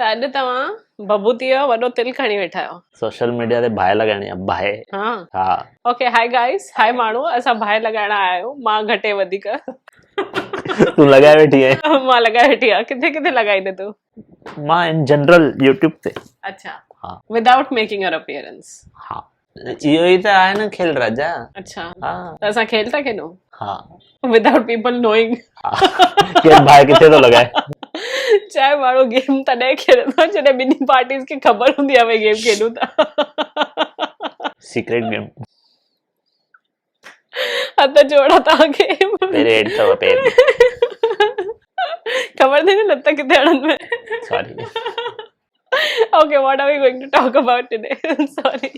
अॼु तव्हां बबूती जो वॾो तिल खणी वेठा आहियो। सोशल मीडिया ते बाहि लॻाइणी आहे, बाहि। हा ओके, हाय गाइस, हाय माण्हू, असां बाहि लॻाइण आया आहियूं। मां घटे वधीक तूं लॻाए वेठी आहे? मां लॻाए वेठी आहियां। किथे किथे लॻाईंदे तूं? मां इन जनरल यूट्यूब ते। अच्छा, हाँ विदाउट मेकिंग योर अपीयरेंस। हाँ, इहो ई त आहे न खेल राजा। अच्छा, हाँ त असां खेल था खेॾूं हाँ विदाउट पीपल नोइंग के बाहि किथे थो लॻाए। चाहे माण्हू गेम तॾहिं खेॾंदो जॾहिं ॿिन्ही पार्टीज़ खे ख़बर हूंदी आहे भई गेम खेॾूं था। Secret game. हथ जोड़ा तव्हांखे। पेरे हेठि अथव पेर। ख़बर थी न लत किथे हणनि में। Sorry. Okay, what are we going to talk about today? Sorry.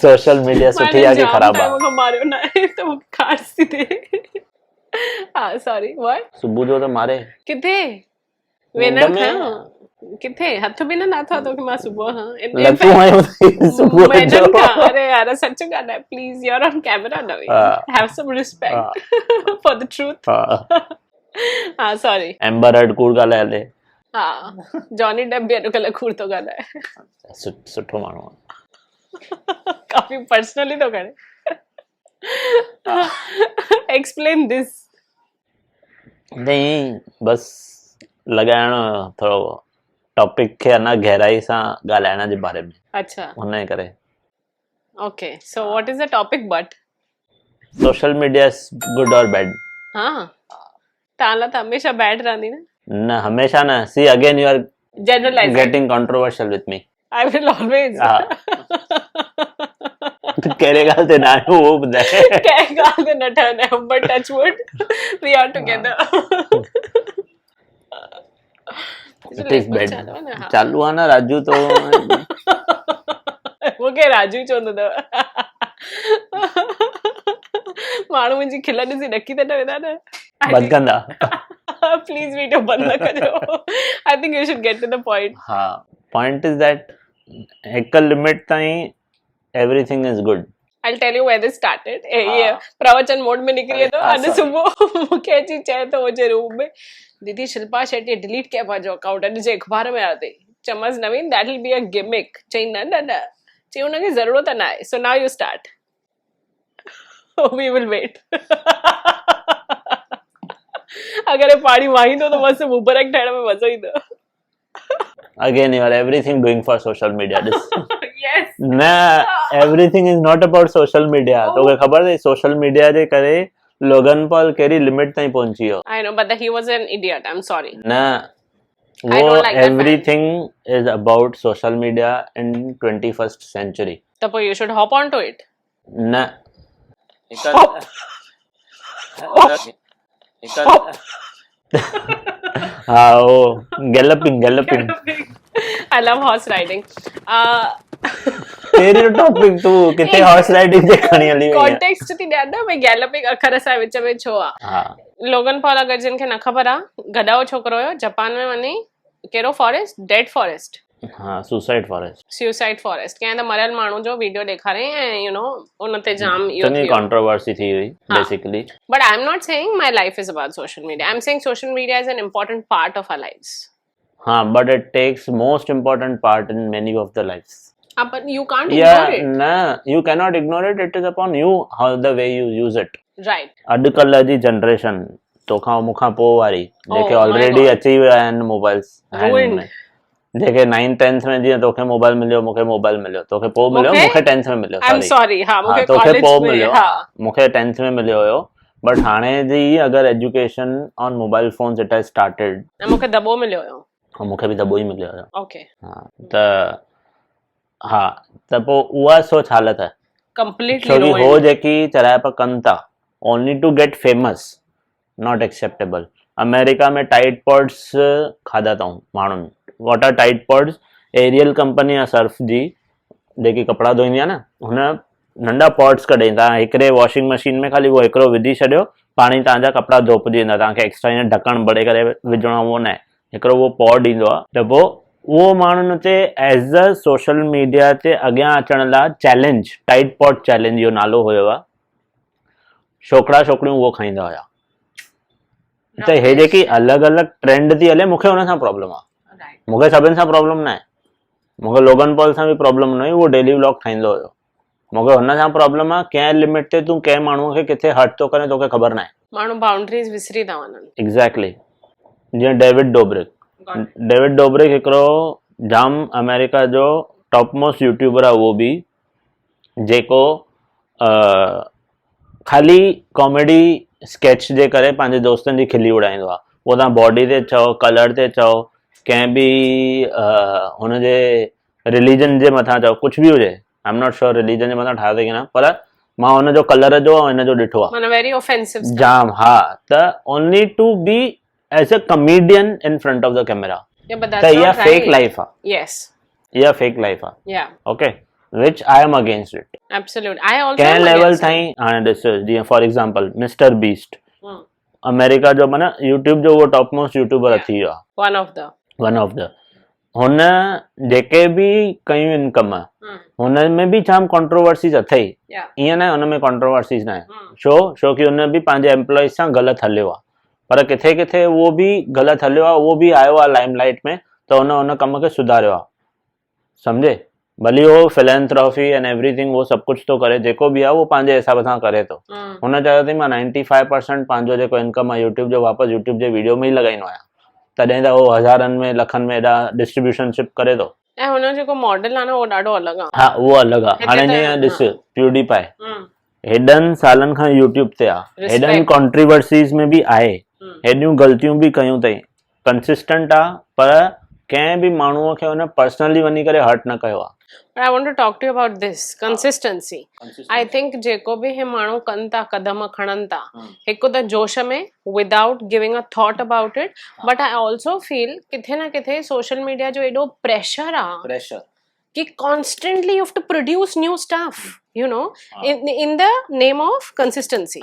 Social media सुठी आहे कि ख़राब आहे? मूंखे मारियो न आहे त मूंखे खांस थी थिए। हा सॉरी, व्हाट? सुबुह जो त मारे किथे वेनर खयो किथे? हथ बि न नाथो तोखे मां सुबुह खां। लतूं आयूं सुबुह जो। अरे यार सच ॻाल्हि आहे, please, you are on camera Naveen, have some respect for the truth. हा सॉरी। एम्बर हर्ड कूड़ ॻाल्हाए हले। हा, जॉनी डेप बि अॼुकल्ह कूड़ थो ॻाल्हाए। सुठो माण्हू आहे। काफी पर्सनली थो करे। Explain this. नहीं, बस लॻाइणो थोरो टॉपिक खे अञा गहराई सां ॻाल्हाइण जे बारे में। अच्छा, हुन जे करे। Okay, so what is the topic but? Social media is good और बैड? हाँ, तव्हां लाइ त हमेशा बैड रहंदी न। न हमेशा न। See again you are generalising, getting controversial with me. I will always. कहिड़े ॻाल्हि ते न आहे उहो ॿुधाए। कहिड़ी ॻाल्हि ते न ठहंदा आहियूं, but touch wood we are together. It is bad. चालू आहे न राजू तो। मूंखे राजू चवंदो अथव। माण्हू मुंहिंजी खिल ॾिसी ॾकी त न वेंदा न? बंदि कंदा? प्लीज वीडियो बंदि न कजो। I think U should get two the point. हा, पॉइंट इज दैट हिकु लिमिट ताईं everything is good. I'll tell you where this started. ये प्रवचन मोड में निकली है तो अॼु सुबुह मूंखे अची चए थो मुंहिंजे रूम में, दीदी शिल्पा शेट्टी डिलीट कयो पंहिंजो अकाउंट, अॼु जे अख़बार में आयो अथई। चमस Naveen, that will be a gimmick। चई न न न, चई हुनखे ज़रूरत न आहे। So now you start। We will wait। अगर ये पाणी वाहींदो त बस मुबरक ठहण में मज़ो ईंदो। Again, you are everything doing for social media. Yes। Nah, everything is not about social media. तोखे ख़बर अथई सोशल मीडिया जे करे लोगन पॉल कहिड़ी लिमिट ताईं पहुची वियो? I know, but he was an idiot. I'm sorry। न, वो everything is about social media in 21st century। तो पोइ you should hop on to it। न। हाँ वो galloping. I love horse riding। Teri topic तू किथे हॉर्स राइडिंग जे खणी हली वई। कॉन्टेक्स्ट थी ॾियां न, भई गैलपिंग अखर असां विच में छो आहे। हा, लोगन पॉल अगरि जिन खे न ख़बर आहे, गॾाओ छोकिरो हुयो, जापान में वञी कहिड़ो फॉरेस्ट, डेड फॉरेस्ट, हाँ सुसाइड फॉरेस्ट कंहिं त मरियल माण्हू जो वीडियो ॾेखारियईं ऐं यू नो उन ते जाम इहो चङी कंट्रोवर्सी थी हुई basically. But I am not saying my life is about social media. I am saying social media is an important part of our lives. हाँ, but it takes most important part in many of the lives। But you can't ignore it। No, you cannot ignore it। It is upon you how the way you use it। Right। अॼुकल्ह जी generation तोखां मूंखां पोइ वारी जेके already अची विया आहिनि mobiles hand में, जेके 9th 10th में जीअं तोखे मोबाइल मिलियो, मूंखे मोबाइल मिलियो, तोखे पोइ मिलियो, मूंखे 10th में मिलियो। सॉरी, हाँ मूंखे तोखे पोइ मिलियो, मूंखे 10th में मिलियो हुयो। बट हाणे जी अगरि education on mobile phones it has started. मूंखे दॿो मिलियो हुयो। मूंखे बि दॿो ई मिलियो हुयो। ओके। हाँ त पोइ उहा सोच हालत आहे कंप्लीटली। छोकी हो जेकी चराइप कनि था only to get famous, not acceptable. America में टाइट पॉड्स खाधा अथऊं माण्हुनि। What are Tide pods? Ariel company आहे सर्फ जी, जेकी कपिड़ा धोईंदी आहे न, हुन नंढा पॉड्स कढई। तव्हां हिकिड़े वॉशिंग मशीन में ख़ाली उहो हिकिड़ो विझी छॾियो, पाणी तव्हांजा कपिड़ा धोपिजी वेंदा। तव्हांखे एक्स्ट्रा हीअं ढकणु भरे करे विझणो उहो न आहे, हिकिड़ो उहो पॉड ईंदो आहे। त पोइ उहो माण्हुनि ते एज़ अ सोशल मीडिया ते अॻियां अचण लाइ चैलेंज, टाइट पॉट चैलेंज जो नालो हुयो आहे। छोकिरा छोकिरियूं उहो खाईंदा हुया। त हे जेकी अलॻि अलॻि ट्रेंड थी हले, मूंखे हुन सां प्रॉब्लम आहे। मूंखे सभिनि सां प्रॉब्लम न आहे, मूंखे लोगन पॉल सां बि प्रॉब्लम न हुई, उहो डेली व्लॉग ठाहींदो हुयो। मूंखे हुन सां प्रॉब्लम आहे कंहिं लिमिट ते तूं कंहिं माण्हूअ खे किथे हर्ट थो करे तोखे ख़बर न आहे। माण्हू बाउंड्रीज विसरी था वञनि। एग्ज़ैक्टली। जीअं डेविड डोब्रिक हिकिड़ो जाम अमेरिका जो टॉप मोस्ट यूट्यूबर आहे उहो बि, जेको ख़ाली कॉमेडी स्केच जे करे पंहिंजे दोस्तनि जी खिली उड़ाईंदो आहे। उहो तव्हां बॉडी ते चओ, कलर ते चओ, कंहिं बि हुनजे रिलीजन जे मथां चओ, कुझु बि हुजे, I am not sure religion जे मथां ठाहियो की न, पर मां हुनजो कलर जो ऐं हिन जो ॾिठो आहे, माना वेरी ऑफेंसिव जाम। हा, त only to be as a comedian in front of the camera, त इहा फेक लाइफ आहे। यस, इहा फेक लाइफ आहे। या okay, which I am against it. Absolutely. I also कंहिं am लेवल against it. ताईं हाणे ॾिस, जीअं for example mister beast, America जो माना यूट्यूब जो उहो टॉप मोस्ट यूट्यूबर थी वियो आहे, वन ऑफ द हुन जेके बि कयूं इनकम हुन में बि जाम कॉन्ट्रोवर्सीज अथई, ईअं न आहे हुन में कॉन्ट्रोवर्सीज न आहे, छो कि हुन बि पंहिंजे एम्प्लॉइज़ सां ग़लति हलियो आहे, पर किथे किथे उहो बि ग़लति हलियो आहे, उहो बि आयो आहे लाइमलाइट में, त हुन कम खे सुधारियो आहे, सम्झे। भली उहो फिलेंथ्रॉफी एंड एवरीथिंग उहो सभु कुझु थो करे, जेको बि आहे उहो पंहिंजे हिसाब सां करे थो। हुन चयो अथई मां 95% पंहिंजो जेको इनकम आहे यूट्यूब जो वापसि यूट्यूब जे वीडियो में ई लॻाईंदो आहियां, तॾहिं त उहो हज़ारनि में लखनि में एॾा डिस्ट्रीब्यूशनशिप करे थो। ऐं हुनजो जेको मॉडल आहे न उहो ॾाढो अलॻि आहे। हा, उहो अलॻि आहे। हाणे जीअं ॾिस प्यूडीपाई हेॾनि सालनि खां यूट्यूब ते आहे, हेॾनि कॉन्ट्रोवर्सीज़ में बि आहे, हेॾियूं ग़लतियूं बि कयूं अथई, कंसिस्टेंट आहे, पर कंहिं बि माण्हूअ खे हुन पर्सनली वञी करे हर्ट न कयो आहे। But I want to talk to you about this consistency. I think जेको बि हे माण्हू कनि था, कदम खणनि था, हिकु त जोश में without giving a thought about it, but I also feel किथे न किथे सोशल मीडिया जो एॾो प्रेशर आहे कि constantly you have to produce new stuff, you know, in the name of consistency.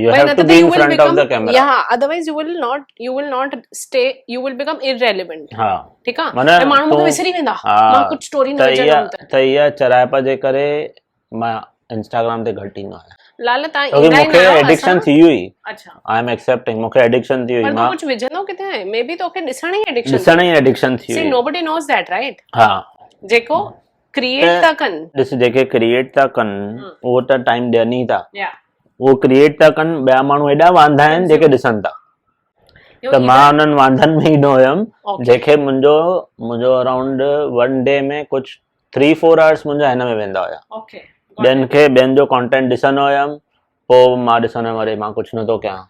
You have to be in front of the camera. Yeah, otherwise you will not stay, you will become irrelevant. हाँ, ठीक है, मैं माण्हू मूंखे विसरी वेंदा, मां कुछ स्टोरी न विझंदमि त इहा चराइप जे करे मां इंस्टाग्राम ते घटि ईंदो आहियां। लाल तां क्योंकि मूंखे एडिक्शन थी हुई। अच्छा, आई एम एक्सेप्टिंग, मूंखे एडिक्शन थी हुई। पर तू कुछ विझंदो किथे है, मे बी तोखे ॾिसण ई एडिक्शन थी हुई। See, nobody knows that, right? हाँ, जेको क्रिएट था कनि, ॾिस जेके क्रिएट था कनि उहो त टाइम ॾियनि ई था, उहो क्रिएट था कनि, ॿिया माण्हू एॾा वांधा आहिनि जेके ॾिसनि था, त मां हुननि वांधनि में ई न हुयमि, जंहिंखे मुंहिंजो अराउंड वन डे में कुझु 3-4 आवर्स मुंहिंजा हिन में वेंदा हुया, ॿियनि जो कंटेंट ॾिसंदो हुयमि, पोइ मां ॾिसंदो हुयमि अरे मां कुझु नथो कयां।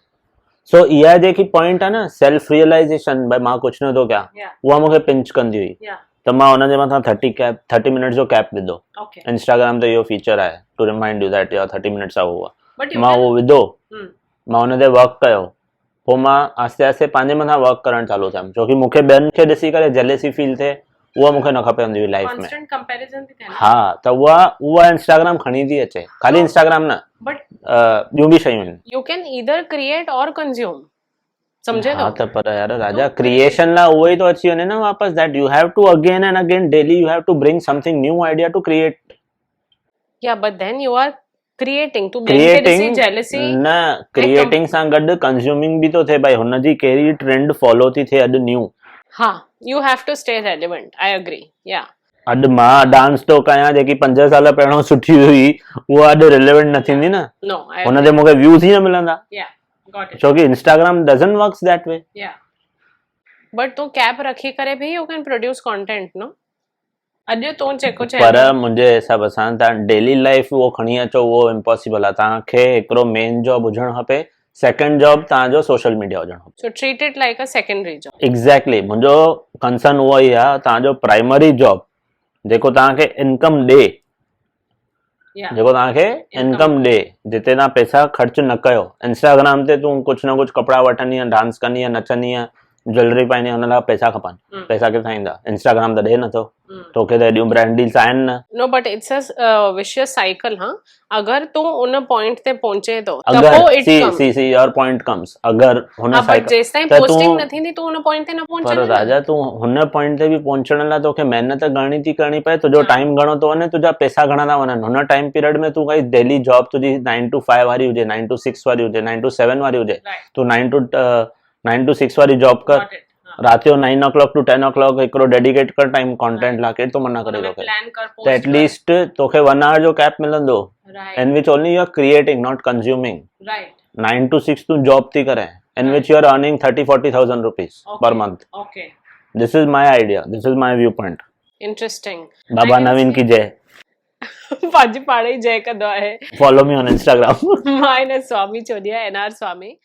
सो इहा जेकी पॉइंट आहे न सेल्फ रियलाइज़ेशन, भई मां कुझु नथो कयां, उहा मूंखे पिंच कंदी हुई, त मां हुनजे मथां 30 मिनट जो कैप विधो। इंस्टाग्राम ते इहो फीचर आहे to remind you that your 30 minutes आहे उहा, मां उहो विधो, मां हुन ते वर्क कयो, पोइ मां आस्ते आस्ते पंहिंजे मथां वर्क करणु चालू थियमि, छोकी मूंखे ॿियनि खे ॾिसी करे जेलेसी फील थिए, उहा मूंखे न खपंदी हुई लाइफ में। हा, त उहा इंस्टाग्राम खणी थी अचे, ख़ाली इंस्टाग्राम न, ॿियूं बि शयूं आहिनि। यू कैन ईदर क्रिएट और कंज्यूम, समझे तो? हाँ, त पर यार राजा क्रिएशन ला उहो ई तो अची वञे न वापस, that you have to again and again daily you have to bring something new idea to create. या but then you are creating to bring jealousy न, क्रिएटिंग सां गॾु कंज्यूमिंग बि तो थे, भाई हुनजी कहिड़ी ट्रेंड फॉलो थी थे अॼु न्यू। हाँ, you have to stay relevant, I agree. या अॼु मां डांस तो कयां जेकी 5 साल पहिरियों सुठी हुई, उहा अॼु रिलेवेंट न थींदी न, हुन ते मूंखे व्यूज़ ई न मिलंदा। छोकी Instagram doesn't works that way. But तू कैप रखी करे भी यू कैन प्रोड्यूस कंटेंट, नो? अॼु तो जेको चए, पर मुंहिंजे हिसाब सां तव्हां डेली लाइफ उहो खणी अचो, उहो इम्पॉसिबल आहे। तव्हांखे हिकिड़ो मेन जॉब हुजणु खपे, सेकंड जॉब तव्हांजो सोशल मीडिया हुजणु खपे। So treat it like a secondary job. Exactly, मुंहिंजो कंसर्न उहो ई आहे, तव्हांजो प्राइमरी जॉब जेको तव्हांखे इनकम ॾे, जेको तव्हांखे इनकम ॾे, जिते तव्हां पैसा ख़र्च न कयो। इंस्टाग्राम ते तूं कुझु न कुझु कपिड़ा वठंदी आहे, डांस कंदी आहे, नचंदी आहे, ज्वेलरी पाईंदी आहे, हुन लाइ पैसा खपनि, पैसा किथां ईंदा? इंस्टाग्राम त ॾे नथो तोखे, त एॾियूं ब्रांड डील्स आहिनि न। No, but it's a vicious cycle. हाँ, अगर तू उन पॉइंट ते पहुचे तो, सी योर पॉइंट कम्स, अगर हुन साइकिल जेस ताईं पोस्टिंग न थींदी तू उन पॉइंट ते न पहुचें। पर राजा तू हुन पॉइंट ते बि पहुचण लाइ तोखे महिनत घणी थी करणी पए, तुंहिंजो टाइम घणो तो वञे, तुंहिंजा पैसा घणा था वञनि। हुन टाइम पीरियड में तू काई डेली जॉब तुंहिंजी 9 to 5 वारी हुजे, 9 to 6 वारी हुजे, 9 to 7 वारी हुजे, तू 9 to 6 वारी जॉब कर, रात जो 9 o'clock to 10 o'clock हिकिड़ो डेडिकेट कर टाइम कंटेंट ला केर तो मना करे तोखे प्लान कर त एटलीस्ट तोखे 1 hour जो कैप मिलंदो right in which only you are creating not consuming right 9 to 6 तू जॉब थी करे in which you are earning 30-40,000 rupees per month. Okay This is my idea, this is my viewpoint. Interesting Baba Naveen की जय. पंहिंजी पाण ई जय कंदो आहे Follow me on Instagram. मां हिन स्वामी चवंदी आहियां NR स्वामी